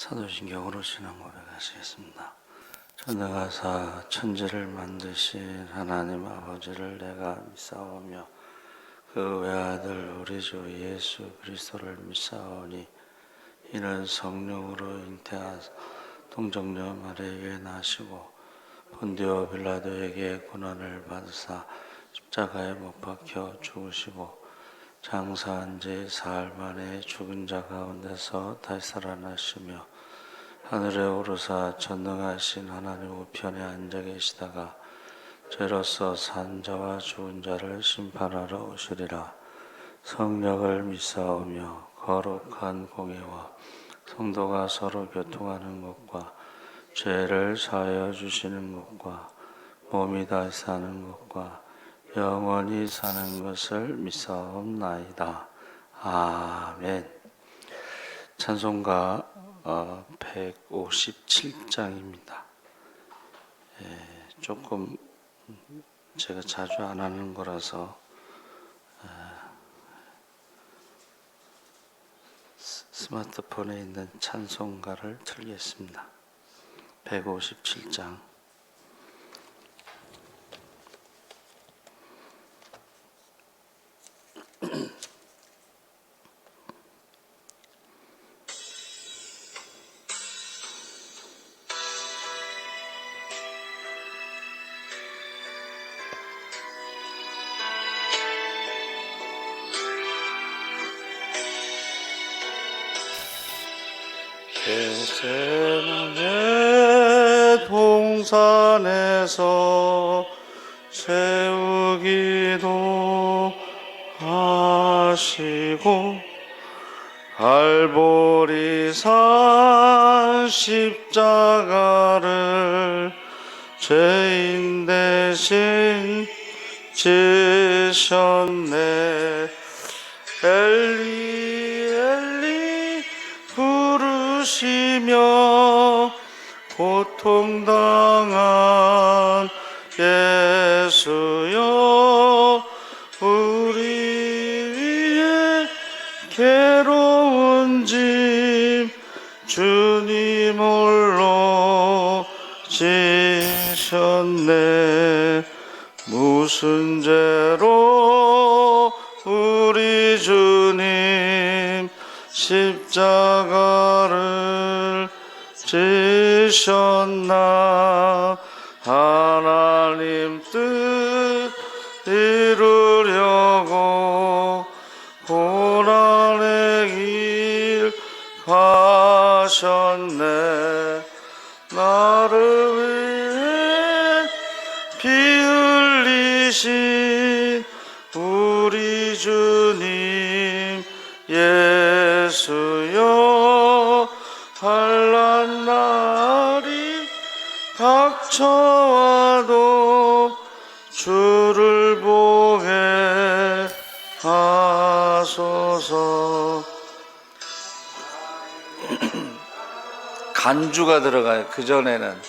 사도신경으로 신앙 고백하시겠습니다. 전능하사 천지를 만드신 하나님 아버지를 내가 믿사오며 그 외아들 우리 주 예수 그리스도를 믿사오니 이는 성령으로 잉태하사 동정녀 마리아에게 나시고 본디오 빌라도에게 고난을 받으사 십자가에 못 박혀 죽으시고 장사한 지 사흘 만에 죽은 자 가운데서 다시 살아나시며 하늘에 오르사 전능하신 하나님 우편에 앉아 계시다가 죄로서 산 자와 죽은 자를 심판하러 오시리라. 성령을 믿사오며 거룩한 공예와 성도가 서로 교통하는 것과 죄를 사하여 주시는 것과 몸이 다시 사는 것과 영원히 사는 것을 믿사옵나이다. 아멘. 찬송가 157장입니다. 조금 제가 자주 안 하는 거라서 스마트폰에 있는 찬송가를 틀겠습니다. 157장. 겟세마네 동산에서 세우기도 하시고 갈보리산 십자가를 죄인 대신 지셨네. 엘리 엘리 부르시며 고통당한 예수여 우리 위에 괴로운 짐 주님 홀로 지셨네. 무슨 죄로 우리 주님 십자가를 지셨나. 하나님 뜻 이루려고 고난의 길 가셨네. 나를 위해 피 흘리신 우리 주님 예수여 환난 날이 닥쳐와도 주를 보게 하소서. 간주가 들어가요. 그전에는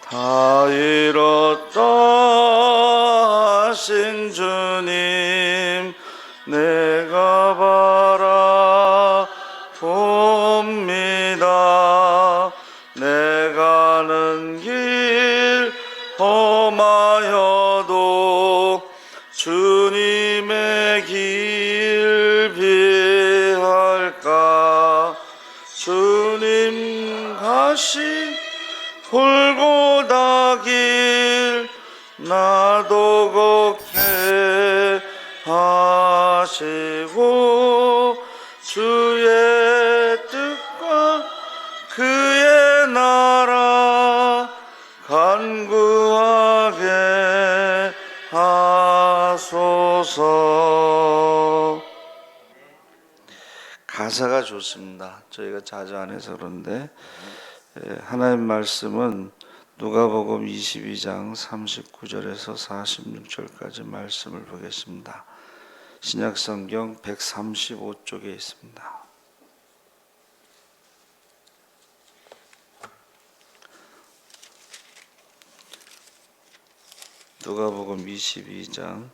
다 잃었다 하신 주님 내가 바라봅니다. 내 가는 길 험하여도 주님의 길 비할까. 주님 가신 골고다 길 나도 걷게 하시고 주의 뜻과 그의 나라 간구하게 하소서. 가사가 좋습니다. 저희가 자주 안 해서 그런데 하나님 말씀은 누가복음 22장 39절에서 46절까지 말씀을 보겠습니다. 신약성경 135쪽에 있습니다. 누가복음 22장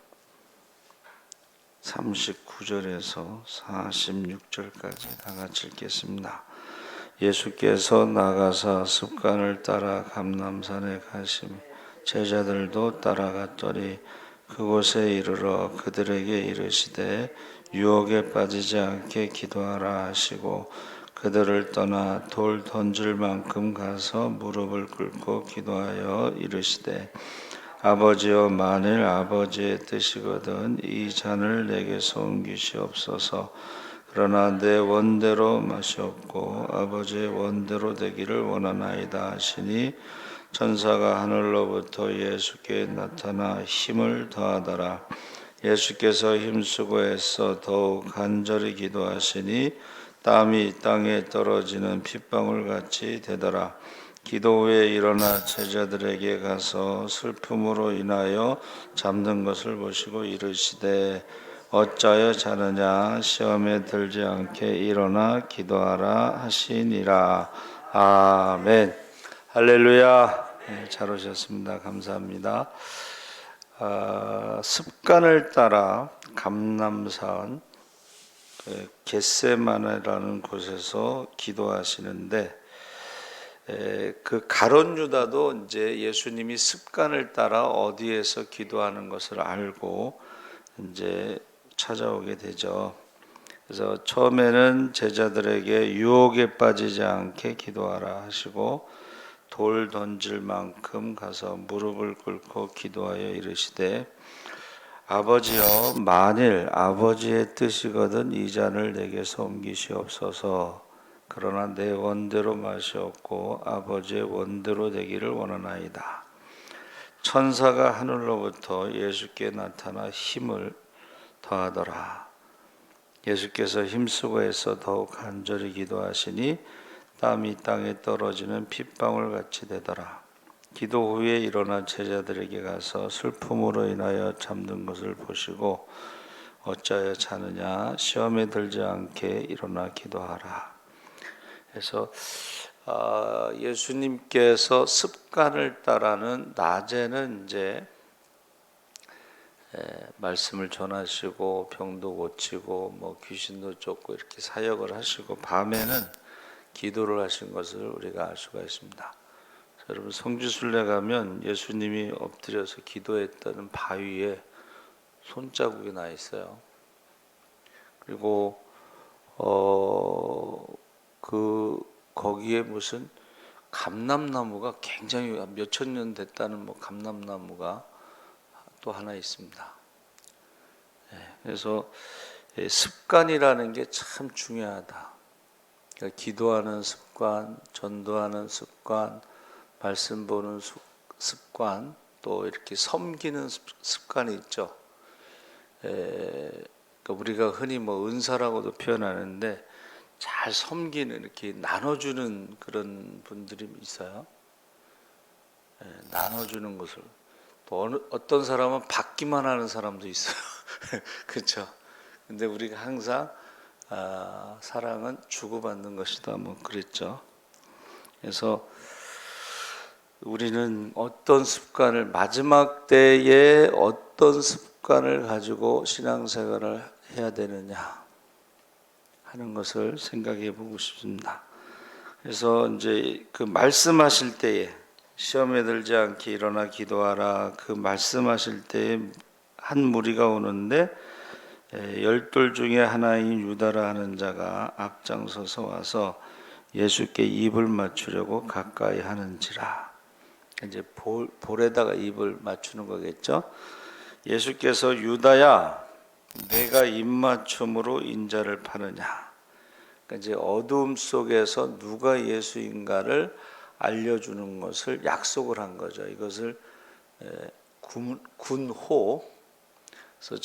39절에서 46절까지 다 같이 읽겠습니다. 예수께서 나가사 습관을 따라 감람산에 가시며 제자들도 따라갔더니 그곳에 이르러 그들에게 이르시되 유혹에 빠지지 않게 기도하라 하시고 그들을 떠나 돌 던질 만큼 가서 무릎을 꿇고 기도하여 이르시되 아버지여, 만일 아버지의 뜻이거든 이 잔을 내게서 옮기시옵소서. 그러나 내 원대로 마시옵고 아버지의 원대로 되기를 원하나이다 하시니 천사가 하늘로부터 예수께 나타나 힘을 더하더라. 예수께서 힘쓰고 애써 더욱 간절히 기도하시니 땀이 땅에 떨어지는 핏방울 같이 되더라. 기도 후에 일어나 제자들에게 가서 슬픔으로 인하여 잠든 것을 보시고 이르시되 어찌하여 자느냐, 시험에 들지 않게 일어나 기도하라 하시니라. 아멘. 할렐루야. 네, 잘 오셨습니다. 감사합니다. 습관을 따라 감람산 겟세마네라는 곳에서 기도하시는데, 그 가룟 유다도 이제 예수님이 습관을 따라 어디에서 기도하는 것을 알고 이제 찾아오게 되죠. 그래서 처음에는 제자들에게 유혹에 빠지지 않게 기도하라 하시고 돌 던질 만큼 가서 무릎을 꿇고 기도하여 이르시되 아버지여, 만일 아버지의 뜻이거든 이 잔을 내게서 옮기시옵소서. 그러나 내 원대로 마시옵고 아버지의 원대로 되기를 원하나이다. 천사가 하늘로부터 예수께 나타나 힘을 더하더라. 예수께서 힘쓰고 애써 더욱 간절히 기도하시니 땀이 땅에 떨어지는 핏방울 같이 되더라. 기도 후에 일어나 제자들에게 가서 슬픔으로 인하여 잠든 것을 보시고 어찌하여 자느냐, 시험에 들지 않게 일어나 기도하라. 그래서 예수님께서 습관을 따라는 낮에는 이제 말씀을 전하시고 병도 고치고 뭐 귀신도 쫓고 이렇게 사역을 하시고 밤에는 기도를 하신 것을 우리가 알 수가 있습니다. 여러분, 성지순례 가면 예수님이 엎드려서 기도했다는 바위에 손자국이 나 있어요. 그리고 거기에 무슨 감람나무가 굉장히 몇천 년 됐다는 뭐 감람나무가 또 하나 있습니다. 그래서 습관이라는 게 참 중요하다. 그러니까 기도하는 습관, 전도하는 습관, 말씀 보는 습관, 또 이렇게 섬기는 습관이 있죠. 그러니까 우리가 흔히 뭐 은사라고도 표현하는데 잘 섬기는, 이렇게 나눠주는 그런 분들이 있어요. 나눠주는 것을. 또 어떤 사람은 받기만 하는 사람도 있어요. 그렇죠. 근데 우리가 항상 사랑은 주고받는 것이다, 뭐 그랬죠. 그래서 우리는 어떤 습관을, 마지막 때에 어떤 습관을 가지고 신앙생활을 해야 되느냐 하는 것을 생각해 보고 싶습니다. 그래서 이제 그 말씀하실 때에 시험에 들지 않게 일어나 기도하라, 그 말씀하실 때에 한 무리가 오는데 열둘 중에 하나인 유다라 하는 자가 앞장서서 와서 예수께 입을 맞추려고 가까이 하는지라. 이제 볼에다가 입을 맞추는 거겠죠. 예수께서 유다야, 내가 입맞춤으로 인자를 파느냐. 그러니까 이제 어두움 속에서 누가 예수인가를 알려주는 것을 약속을 한 거죠. 이것을 군호. 그래서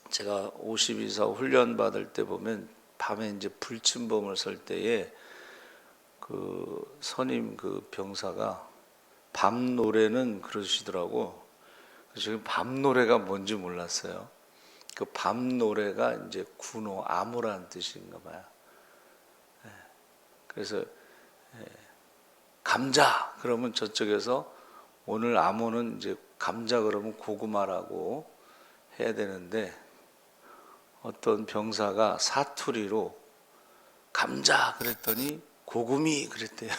제가 52사 훈련 받을 때 보면 밤에 이제 불침범을 설 때에 그 선임 그 병사가 밤 노래는 그러시더라고. 지금 밤 노래가 뭔지 몰랐어요. 그 밤 노래가 이제 군호, 암호라는 뜻인가 봐요. 그래서 감자 그러면 저쪽에서 오늘 암호는 이제 감자 그러면 고구마라고 해야 되는데 어떤 병사가 사투리로 감자 그랬더니 고구미 그랬대요.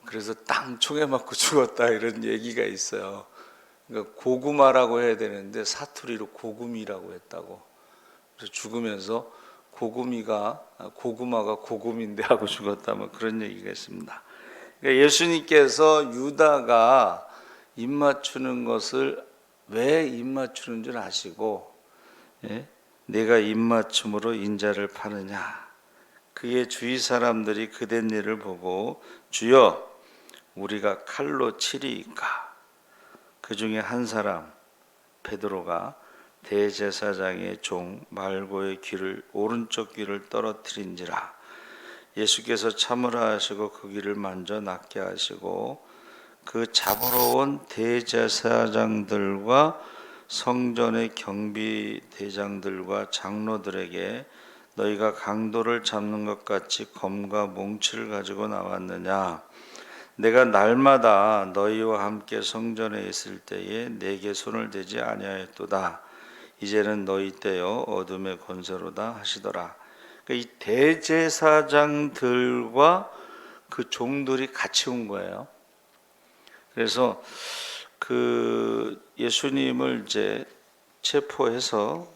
그래서 땅 총에 맞고 죽었다 이런 얘기가 있어요. 그러니까 고구마라고 해야 되는데 사투리로 고구미라고 했다고. 그래서 죽으면서 고구마가 고구미인데 하고 죽었다 뭐 그런 얘기가 있습니다. 그러니까 예수님께서 유다가 입 맞추는 것을 왜 입 맞추는 줄 아시고, 예? 내가 입 맞춤으로 인자를 파느냐. 그의 주위 사람들이 그된 일을 보고 주여 우리가 칼로 치리이까. 그 중에 한 사람 베드로가 대제사장의 종 말고의 귀를 오른쪽 귀를 떨어뜨린지라. 예수께서 참으라 하시고 그 귀를 만져 낫게 하시고 그 잡으러 온 대제사장들과 성전의 경비 대장들과 장로들에게 너희가 강도를 잡는 것 같이 검과 몽치를 가지고 나왔느냐. 내가 날마다 너희와 함께 성전에 있을 때에 내게 손을 대지 아니하였도다. 이제는 너희 때요 어둠의 권세로다 하시더라. 그러니까 이 대제사장들과 그 종들이 같이 온 거예요. 그래서 그 예수님을 이제 체포해서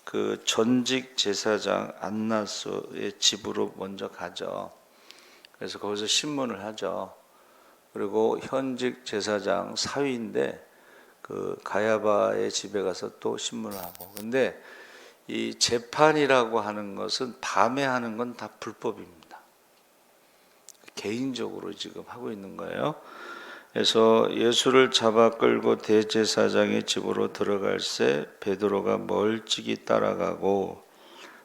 그 전직 제사장 안나스의 집으로 먼저 가죠. 그래서 거기서 신문을 하죠. 그리고 현직 제사장 사위인데 그 가야바의 집에 가서 또 신문을 하고. 근데 이 재판이라고 하는 것은 밤에 하는 건 다 불법입니다. 개인적으로 지금 하고 있는 거예요. 그래서 예수를 잡아 끌고 대제사장의 집으로 들어갈새 베드로가 멀찍이 따라가고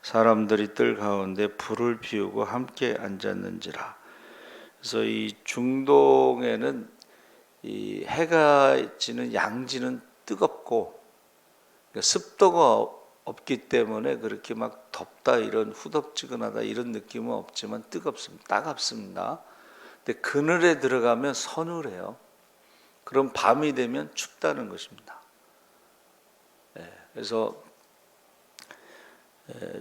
사람들이 뜰 가운데 불을 피우고 함께 앉았는지라. 그래서 이 중동에는 이 해가 지는 양지는 뜨겁고 그러니까 습도가 없기 때문에 그렇게 막 덥다 이런 후덥지근하다 이런 느낌은 없지만 뜨겁습니다. 따갑습니다. 근데 그늘에 들어가면 서늘해요. 그럼 밤이 되면 춥다는 것입니다. 그래서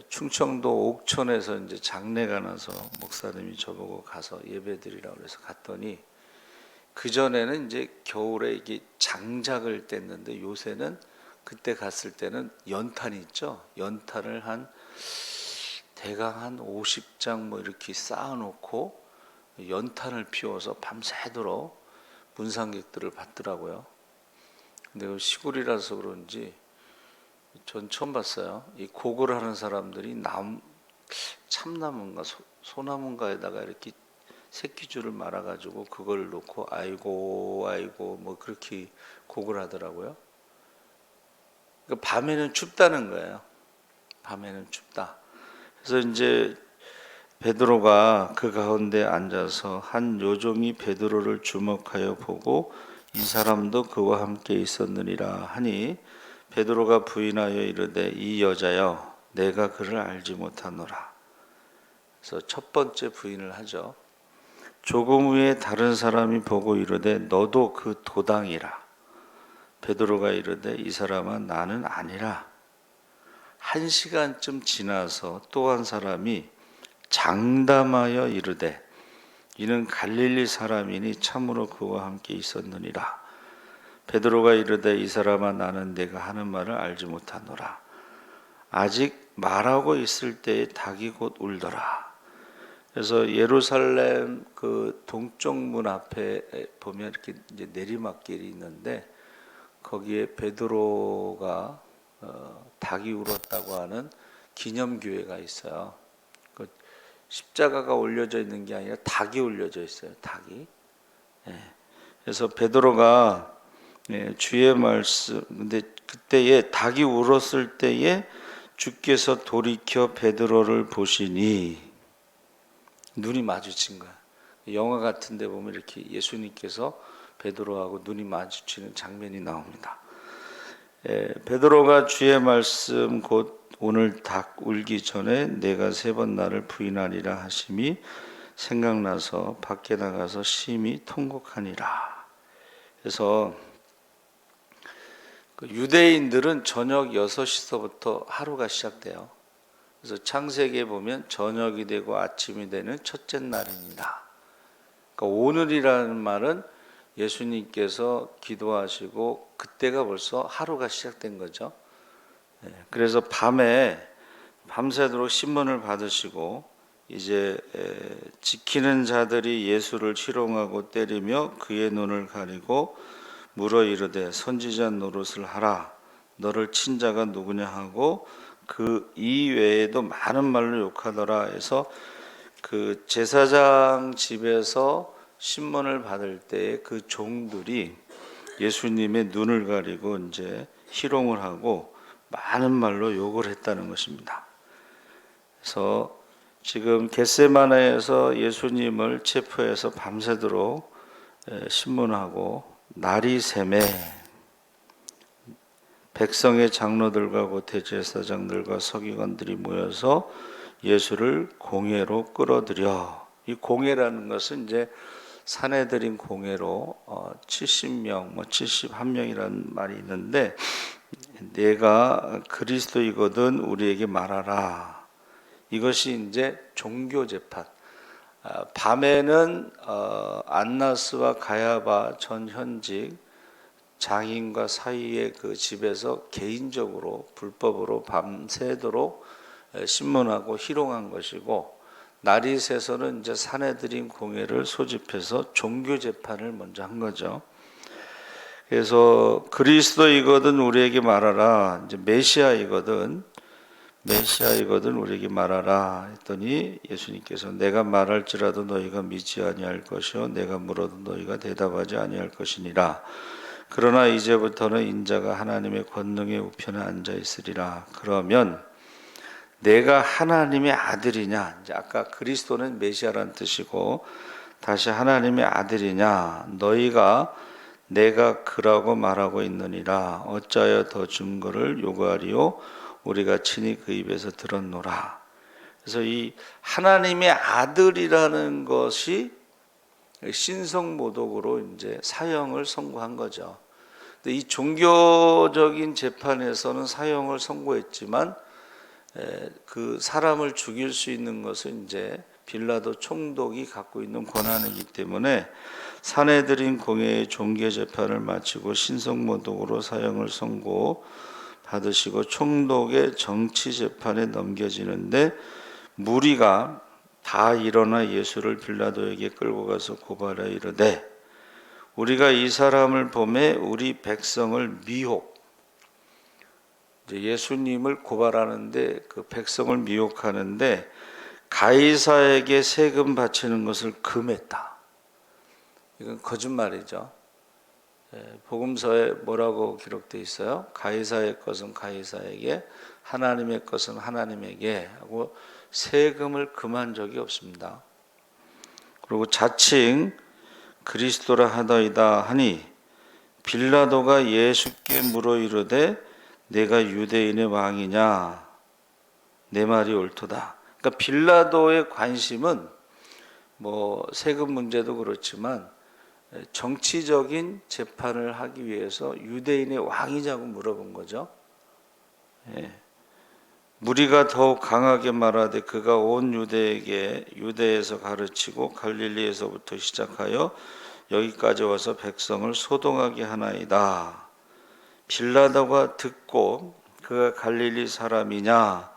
충청도 옥천에서 이제 장례가 나서 목사님이 저보고 가서 예배드리라고 해서 갔더니 그 전에는 이제 겨울에 이게 장작을 뗐는데 요새는 그때 갔을 때는 연탄이 있죠. 연탄을 대강 한 50장 뭐 이렇게 쌓아놓고 연탄을 피워서 밤새도록 문상객들을 받더라고요. 근데 시골이라서 그런지 전 처음 봤어요. 이 곡을 하는 사람들이 참나무인가 소나무인가에다가 이렇게 새끼줄을 말아가지고 그걸 놓고 아이고 아이고 뭐 그렇게 곡을 하더라고요. 그러니까 밤에는 춥다는 거예요. 밤에는 춥다. 그래서 이제 베드로가 그 가운데 앉아서 한 요종이 베드로를 주목하여 보고 이 사람도 그와 함께 있었느니라 하니 베드로가 부인하여 이르되 이 여자여 내가 그를 알지 못하노라. 그래서 첫 번째 부인을 하죠. 조금 후에 다른 사람이 보고 이르되 너도 그 도당이라. 베드로가 이르되 이 사람아 나는 아니라. 1시간쯤 지나서 또 한 사람이 장담하여 이르되 이는 갈릴리 사람이니 참으로 그와 함께 있었느니라. 베드로가 이르되 이 사람아 나는 내가 하는 말을 알지 못하노라. 아직 말하고 있을 때에 닭이 곧 울더라. 그래서 예루살렘 그 동쪽 문 앞에 보면 이렇게 이제 내리막길이 있는데 거기에 베드로가 닭이 울었다고 하는 기념교회가 있어요. 그 십자가가 올려져 있는 게 아니라 닭이 올려져 있어요. 닭이. 그래서 베드로가 주의 말씀, 근데 그때에 닭이 울었을 때에 주께서 돌이켜 베드로를 보시니 눈이 마주친 거야. 영화 같은 데 보면 이렇게 예수님께서 베드로하고 눈이 마주치는 장면이 나옵니다. 베드로가 주의 말씀 곧 오늘 닭 울기 전에 내가 3번 나를 부인하리라 하심이 생각나서 밖에 나가서 심히 통곡하니라. 그래서 그 유대인들은 저녁 6시서부터 하루가 시작돼요. 그래서 창세기에 보면 저녁이 되고 아침이 되는 첫째 날입니다. 그러니까 오늘이라는 말은 예수님께서 기도하시고 그때가 벌써 하루가 시작된 거죠. 그래서 밤새도록 신문을 받으시고 이제 지키는 자들이 예수를 희롱하고 때리며 그의 눈을 가리고 물어 이르되 선지자 노릇을 하라. 너를 친 자가 누구냐 하고 그 이외에도 많은 말로 욕하더라 해서 그 제사장 집에서 신문을 받을 때 그 종들이 예수님의 눈을 가리고 이제 희롱을 하고 많은 말로 욕을 했다는 것입니다. 그래서 지금 겟세마네에서 예수님을 체포해서 밤새도록 신문하고 날이 새매 백성의 장로들과 그 대제사장들과 서기관들이 모여서 예수를 공회로 끌어들여, 이 공회라는 것은 이제 사내들인 공회로 70명, 71명이라는 말이 있는데, 내가 그리스도이거든 우리에게 말하라. 이것이 이제 종교 재판. 밤에는 안나스와 가야바 전 현직 장인과 사이의 그 집에서 개인적으로 불법으로 밤새도록 신문하고 희롱한 것이고, 날이 새서는 이제 사내들인 공회를 소집해서 종교 재판을 먼저 한 거죠. 그래서 그리스도이거든 우리에게 말하라. 이제 메시아이거든 우리에게 말하라 했더니 예수님께서 내가 말할지라도 너희가 믿지 아니할 것이요 내가 물어도 너희가 대답하지 아니할 것이니라. 그러나 이제부터는 인자가 하나님의 권능의 우편에 앉아 있으리라. 그러면 내가 하나님의 아들이냐? 이제 아까 그리스도는 메시아란 뜻이고 다시 하나님의 아들이냐? 너희가 내가 그라고 말하고 있느니라. 어찌하여 더 증거를 요구하리요? 우리가 친히 그 입에서 들었노라. 그래서 이 하나님의 아들이라는 것이 신성모독으로 이제 사형을 선고한 거죠. 근데 이 종교적인 재판에서는 사형을 선고했지만 그 사람을 죽일 수 있는 것은 이제 빌라도 총독이 갖고 있는 권한이기 때문에 사내들인 공회의 종교 재판을 마치고 신성모독으로 사형을 선고 받으시고 총독의 정치 재판에 넘겨지는데 무리가 다 일어나 예수를 빌라도에게 끌고 가서 고발하여 이르되 우리가 이 사람을 보매 우리 백성을 미혹, 이제 예수님을 고발하는데 그 백성을 미혹하는데 가이사에게 세금 바치는 것을 금했다. 이건 거짓말이죠. 복음서에 뭐라고 기록되어 있어요? 가이사의 것은 가이사에게, 하나님의 것은 하나님에게 하고 세금을 금한 적이 없습니다. 그리고 자칭 그리스도라 하더이다 하니 빌라도가 예수께 물어 이르되 내가 유대인의 왕이냐? 내 말이 옳도다. 그러니까 빌라도의 관심은 뭐 세금 문제도 그렇지만 정치적인 재판을 하기 위해서 유대인의 왕이냐고 물어본 거죠. 무리가 더욱 강하게 말하되 그가 온 유대에게 유대에서 가르치고 갈릴리에서부터 시작하여 여기까지 와서 백성을 소동하게 하나이다. 빌라도가 듣고 그가 갈릴리 사람이냐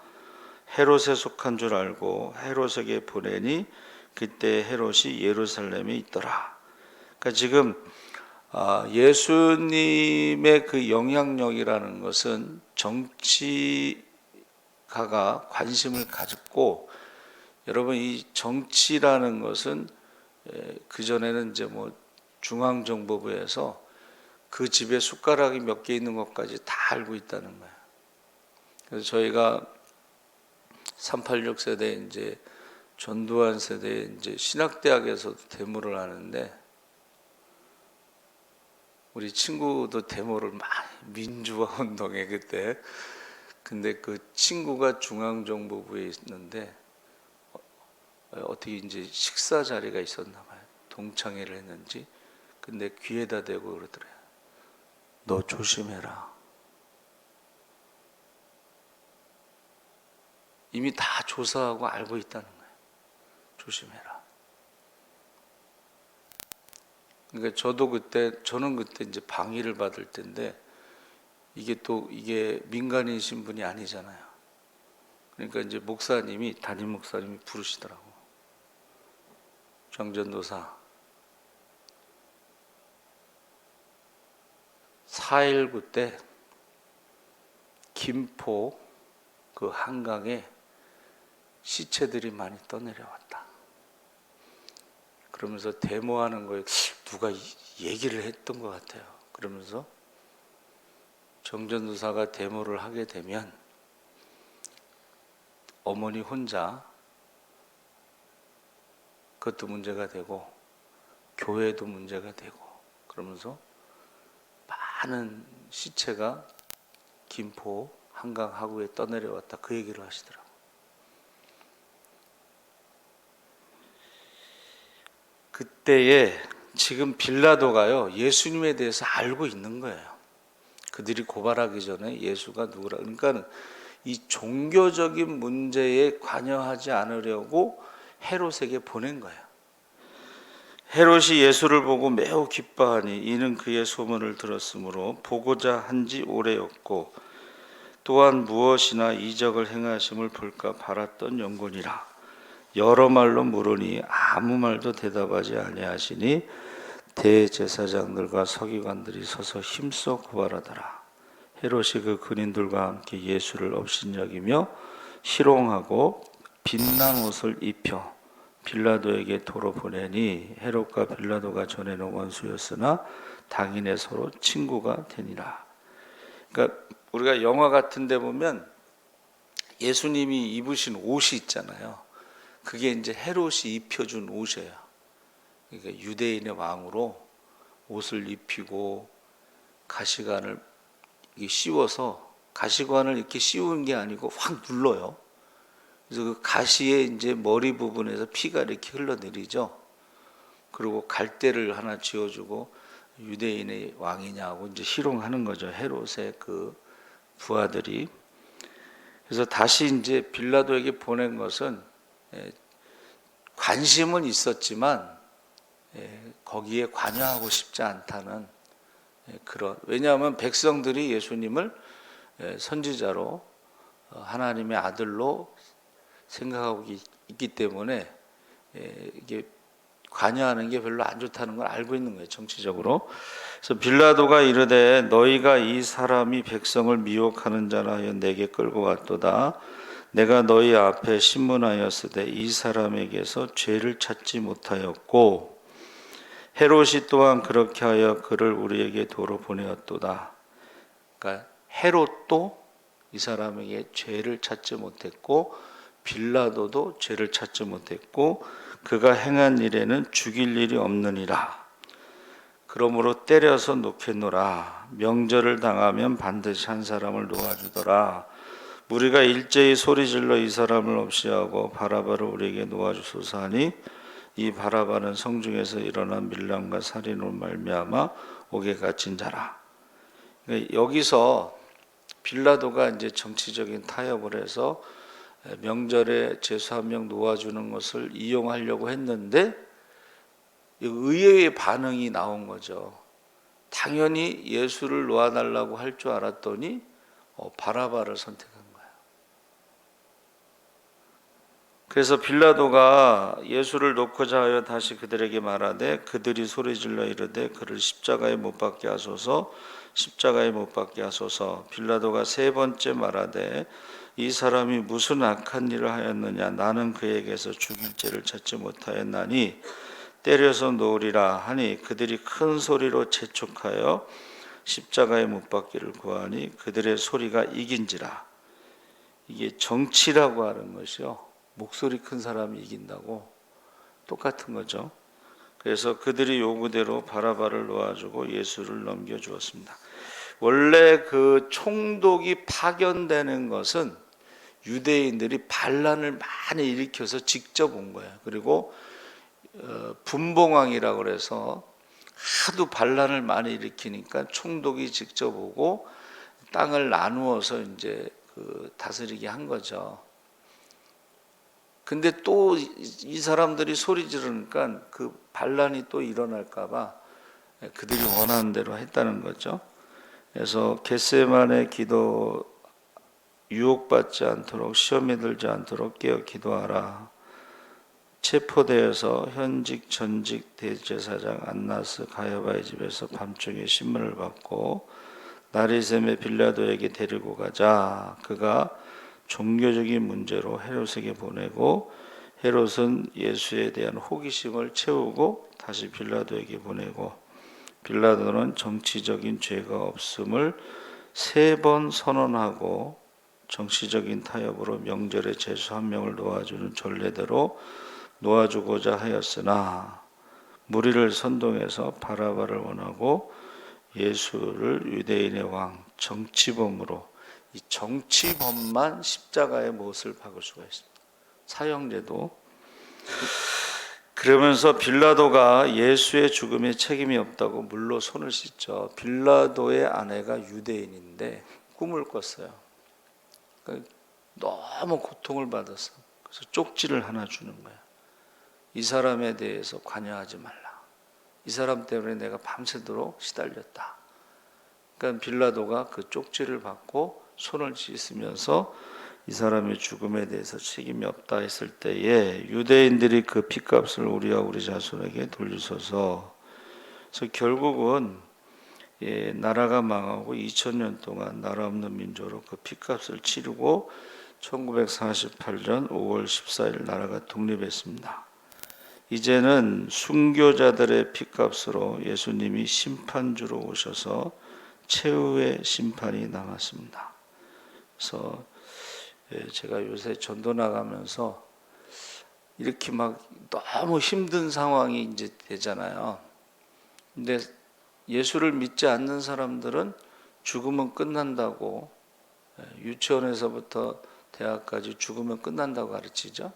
헤롯에 속한 줄 알고 헤롯에게 보내니 그때 헤롯이 예루살렘에 있더라. 그러니까 지금 예수님의 그 영향력이라는 것은 정치가가 관심을 가졌고, 여러분 이 정치라는 것은 그전에는 이제 뭐 중앙정보부에서 그 집에 숟가락이 몇 개 있는 것까지 다 알고 있다는 거예요. 그래서 저희가 386 세대 이제 전두환 세대 이제 신학대학에서도 데모를 하는데 우리 친구도 데모를 많이 민주화 운동에 그때, 근데 그 친구가 중앙정보부에 있는데 어떻게 이제 식사 자리가 있었나 봐요. 동창회를 했는지. 근데 귀에다 대고 그러더래요. 너 조심해라. 이미 다 조사하고 알고 있다는 거예요. 조심해라. 그러니까 저는 그때 이제 방위를 받을 때인데 이게 민간인신 분이 아니잖아요. 그러니까 이제 담임 목사님이 부르시더라고. 정전도사, 4.19 때 김포 그 한강에 시체들이 많이 떠내려왔다. 그러면서 데모하는 거에 누가 얘기를 했던 것 같아요. 그러면서 정전도사가 데모를 하게 되면 어머니 혼자 그것도 문제가 되고 교회도 문제가 되고 그러면서 많은 시체가 김포 한강 하구에 떠내려왔다. 그 얘기를 하시더라고요. 그때에 지금 빌라도가요, 예수님에 대해서 알고 있는 거예요. 그들이 고발하기 전에 예수가 누구라. 그러니까 이 종교적인 문제에 관여하지 않으려고 헤롯에게 보낸 거예요. 헤롯이 예수를 보고 매우 기뻐하니 이는 그의 소문을 들었으므로 보고자 한지 오래였고 또한 무엇이나 이적을 행하심을 볼까 바랐던 영혼이라. 여러 말로 물으니 아무 말도 대답하지 아니하시니 대제사장들과 서기관들이 서서 힘써 고발하더라. 헤롯이 그 근인들과 함께 예수를 업신여기며 희롱하고 빛난 옷을 입혀 빌라도에게 도로 보내니 헤롯과 빌라도가 전에는 원수였으나 당인의 서로 친구가 되니라. 그러니까 우리가 영화 같은 데 보면 예수님이 입으신 옷이 있잖아요. 그게 이제 헤롯이 입혀준 옷이에요. 그러니까 유대인의 왕으로 옷을 입히고 가시관을 씌워서, 가시관을 이렇게 씌우는 게 아니고 확 눌러요. 그래서 그 가시에 이제 머리 부분에서 피가 이렇게 흘러내리죠. 그리고 갈대를 하나 쥐어주고 유대인의 왕이냐고 이제 희롱하는 거죠. 헤롯의 그 부하들이. 그래서 다시 이제 빌라도에게 보낸 것은 관심은 있었지만 거기에 관여하고 싶지 않다는 그런, 왜냐하면 백성들이 예수님을 선지자로 하나님의 아들로 생각하고 있기 때문에 이게 관여하는 게 별로 안 좋다는 걸 알고 있는 거예요, 정치적으로. 그래서 빌라도가 이르되 너희가 이 사람이 백성을 미혹하는 자라 하여 내게 끌고 왔도다. 내가 너희 앞에 신문하였으되 이 사람에게서 죄를 찾지 못하였고 헤롯이 또한 그렇게 하여 그를 우리에게 도로 보내었도다. 그러니까 헤롯도 이 사람에게 죄를 찾지 못했고 빌라도도 죄를 찾지 못했고 그가 행한 일에는 죽일 일이 없느니라. 그러므로 때려서 놓겠노라. 명절을 당하면 반드시 한 사람을 놓아주더라. 우리가 일제히 소리질러 이 사람을 없이하고 바라바를 우리에게 놓아주소서 하니 이 바라바는 성중에서 일어난 밀람과 살인으로 말미암아 옥에 갇힌 자라. 여기서 빌라도가 이제 정치적인 타협을 해서 명절에 죄수 한 명 놓아주는 것을 이용하려고 했는데 의외의 반응이 나온 거죠. 당연히 예수를 놓아달라고 할 줄 알았더니 바라바를 선택한 거예요. 그래서 빌라도가 예수를 놓고자 하여 다시 그들에게 말하되 그들이 소리질러 이르되 그를 십자가에 못 박게 하소서, 십자가에 못 박게 하소서. 빌라도가 세 번째 말하되 이 사람이 무슨 악한 일을 하였느냐. 나는 그에게서 죽일 죄를 찾지 못하였나니 때려서 놓으리라 하니 그들이 큰 소리로 재촉하여 십자가에 못 박기를 구하니 그들의 소리가 이긴지라. 이게 정치라고 하는 것이요, 목소리 큰 사람이 이긴다고 똑같은 거죠. 그래서 그들이 요구대로 바라바를 놓아주고 예수를 넘겨주었습니다. 원래 그 총독이 파견되는 것은 유대인들이 반란을 많이 일으켜서 직접 온 거예요. 그리고 분봉왕이라고 그래서 하도 반란을 많이 일으키니까 총독이 직접 오고 땅을 나누어서 이제 그 다스리게 한 거죠. 근데 또 이 사람들이 소리 지르니까 그 반란이 또 일어날까봐 그들이 원하는 대로 했다는 거죠. 그래서 겟세마네 기도, 유혹받지 않도록, 시험에 들지 않도록 깨어 기도하라. 체포되어서 현직 전직 대제사장 안나스 가야바의 집에서 밤중에 신문을 받고 나리샘의 빌라도에게 데리고 가자. 그가 종교적인 문제로 헤롯에게 보내고 헤롯은 예수에 대한 호기심을 채우고 다시 빌라도에게 보내고 빌라도는 정치적인 죄가 없음을 3번 선언하고 정치적인 타협으로 명절에 죄수 1명을 놓아주는 전례대로 놓아주고자 하였으나 무리를 선동해서 바라바를 원하고 예수를 유대인의 왕, 정치범으로, 이 정치범만 십자가에 못을 박을 수가 있습니다. 사형제도. 그러면서 빌라도가 예수의 죽음에 책임이 없다고 물로 손을 씻죠. 빌라도의 아내가 유대인인데 꿈을 꿨어요. 그러니까 너무 고통을 받았어. 그래서 쪽지를 하나 주는 거야. 이 사람에 대해서 관여하지 말라. 이 사람 때문에 내가 밤새도록 시달렸다. 그러니까 빌라도가 그 쪽지를 받고 손을 씻으면서 이 사람의 죽음에 대해서 책임이 없다 했을 때에 유대인들이 그 핏값을 우리와 우리 자손에게 돌리소서. 그래서 결국은 나라가 망하고 2000년 동안 나라 없는 민족으로 그 핏값을 치르고 1948년 5월 14일 나라가 독립했습니다. 이제는 순교자들의 핏값으로 예수님이 심판주로 오셔서 최후의 심판이 남았습니다. 그래서 제가 요새 전도 나가면서 이렇게 막 너무 힘든 상황이 이제 되잖아요. 근데 예수를 믿지 않는 사람들은 죽으면 끝난다고, 유치원에서부터 대학까지 죽으면 끝난다고 가르치죠.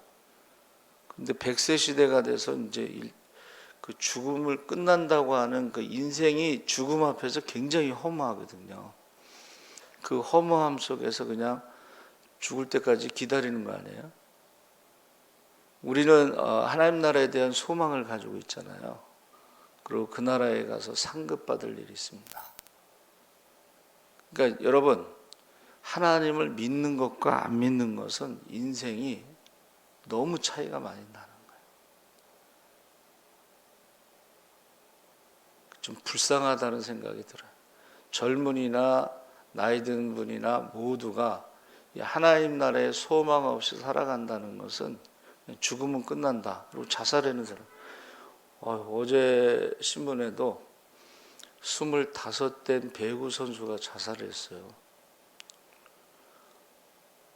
근데 100세 시대가 돼서 이제 그 죽음을 끝난다고 하는 그 인생이 죽음 앞에서 굉장히 허무하거든요. 그 허무함 속에서 그냥 죽을 때까지 기다리는 거 아니에요? 우리는 하나님 나라에 대한 소망을 가지고 있잖아요. 그리고 그 나라에 가서 상급받을 일이 있습니다. 그러니까 여러분, 하나님을 믿는 것과 안 믿는 것은 인생이 너무 차이가 많이 나는 거예요. 좀 불쌍하다는 생각이 들어요. 젊은이나 나이 든 분이나 모두가 하나님 나라에 소망 없이 살아간다는 것은 죽으면 끝난다. 그리고 자살하는 사람. 어제 신문에도 25된 배구 선수가 자살했어요.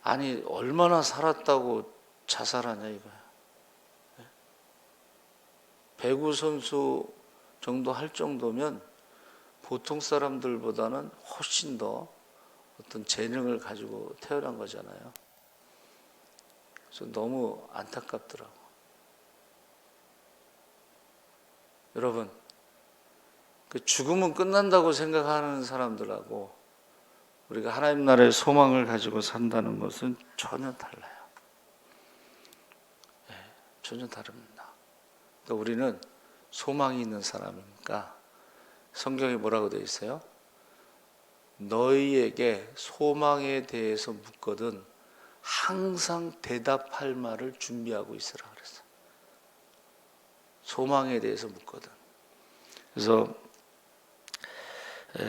아니 얼마나 살았다고 자살하냐 이거야. 배구 선수 정도 할 정도면 보통 사람들보다는 훨씬 더 어떤 재능을 가지고 태어난 거잖아요. 그래서 너무 안타깝더라고. 여러분, 그 죽음은 끝난다고 생각하는 사람들하고 우리가 하나님 나라의 소망을 가지고 산다는 것은 전혀 달라요. 전혀 다릅니다. 그러니까 우리는 소망이 있는 사람이니까 성경에 뭐라고 되어 있어요? 너희에게 소망에 대해서 묻거든 항상 대답할 말을 준비하고 있으라 그랬어요. 소망에 대해서 묻거든. 그래서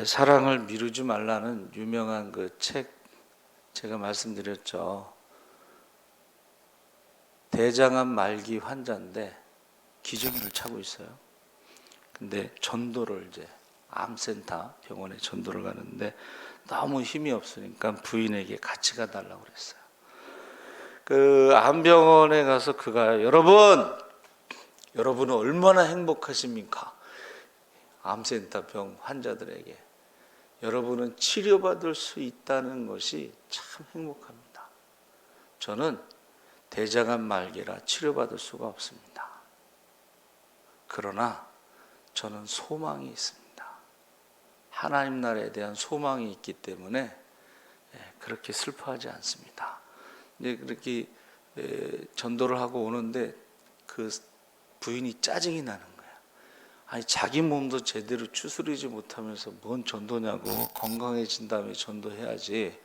사랑을 미루지 말라는 유명한 그 책 제가 말씀드렸죠. 대장암 말기 환자인데 기저귀를 차고 있어요. 근데 전도를 이제 암센터 병원에 전도를 가는데 너무 힘이 없으니까 부인에게 같이 가달라고 그랬어요. 그 암병원에 가서 그가 여러분은 얼마나 행복하십니까? 암센터 병 환자들에게 여러분은 치료받을 수 있다는 것이 참 행복합니다. 저는 대장암 말기라 치료받을 수가 없습니다. 그러나 저는 소망이 있습니다. 하나님 나라에 대한 소망이 있기 때문에 그렇게 슬퍼하지 않습니다. 이제 그렇게 전도를 하고 오는데 그 부인이 짜증이 나는 거야. 아니 자기 몸도 제대로 추스리지 못하면서 뭔 전도냐고, 건강해진 다음에 전도해야지.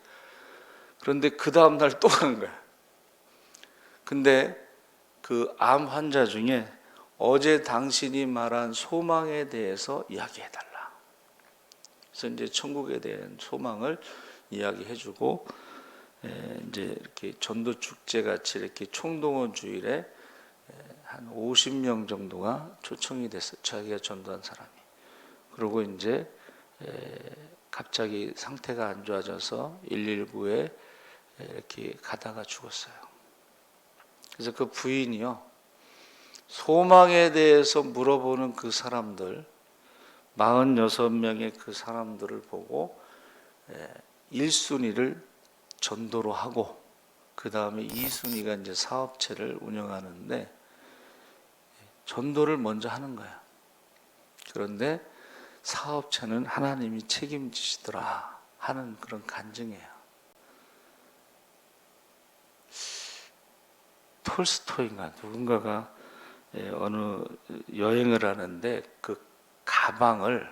그런데 그 다음 날 또 간 거야. 근데 그 암 환자 중에 어제 당신이 말한 소망에 대해서 이야기해달라. 그래서 이제 천국에 대한 소망을 이야기해주고, 이제 이렇게 전도 축제 같이 이렇게 총동원 주일에 한 50명 정도가 초청이 됐어요. 자기가 전도한 사람이. 그리고 이제 갑자기 상태가 안 좋아져서 119에 이렇게 가다가 죽었어요. 그래서 그 부인이요, 소망에 대해서 물어보는 그 사람들, 46명의 그 사람들을 보고 1순위를 전도로 하고, 그 다음에 2순위가 이제 사업체를 운영하는데 전도를 먼저 하는 거야. 그런데 사업체는 하나님이 책임지시더라 하는 그런 간증이에요. 톨스토이인가 누군가가 어느 여행을 하는데 그 가방을,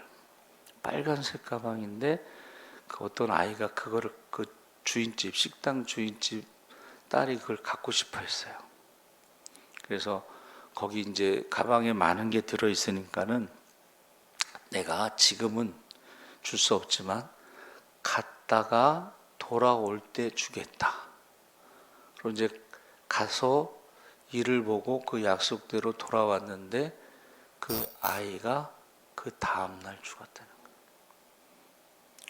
빨간색 가방인데 그 어떤 아이가 그거를, 그 주인집, 식당 주인집 딸이 그걸 갖고 싶어 했어요. 그래서 거기 이제 가방에 많은 게 들어 있으니까는 내가 지금은 줄 수 없지만 갔다가 돌아올 때 주겠다. 그리고 이제 가서 일을 보고 그 약속대로 돌아왔는데 그 아이가 그 다음날 죽었다는 거예요.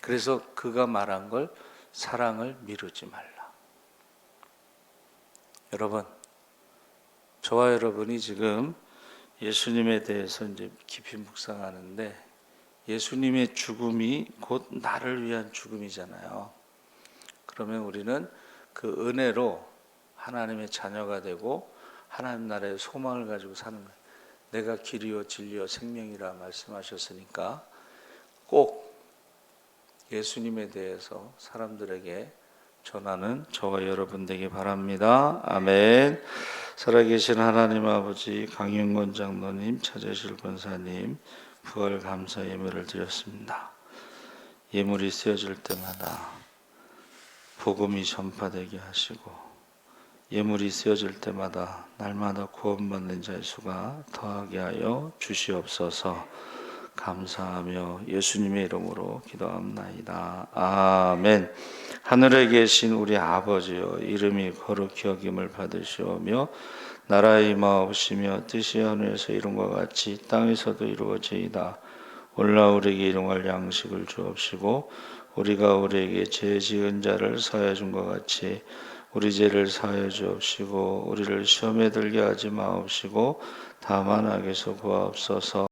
그래서 그가 말한 걸, 사랑을 미루지 말라. 여러분, 저와 여러분이 지금 예수님에 대해서 이제 깊이 묵상하는데, 예수님의 죽음이 곧 나를 위한 죽음이잖아요. 그러면 우리는 그 은혜로 하나님의 자녀가 되고 하나님 나라의 소망을 가지고 사는 거예요. 내가 길이요 진리요 생명이라 말씀하셨으니까 꼭 예수님에 대해서 사람들에게 전하는 저와 여러분 되기 바랍니다. 아멘. 살아계신 하나님 아버지, 강윤권 장로님, 차재실 권사님, 부활 감사 예물을 드렸습니다. 예물이 쓰여질 때마다 복음이 전파되게 하시고, 예물이 쓰여질 때마다 날마다 구원받는 자의 수가 더하게 하여 주시옵소서. 감사하며 예수님의 이름으로 기도합나이다. 아멘. 하늘에 계신 우리 아버지여, 이름이 거룩히 여김을 받으시오며 나라의 임하옵시며 뜻이 하늘에서 이룬과 같이 땅에서도 이루어지이다. 오늘날 우리에게 일용할 양식을 주옵시고, 우리가 우리에게 죄 지은 자를 사하여 준 것 같이 우리 죄를 사하여 주옵시고, 우리를 시험에 들게 하지 마옵시고 다만 악에서 구하옵소서.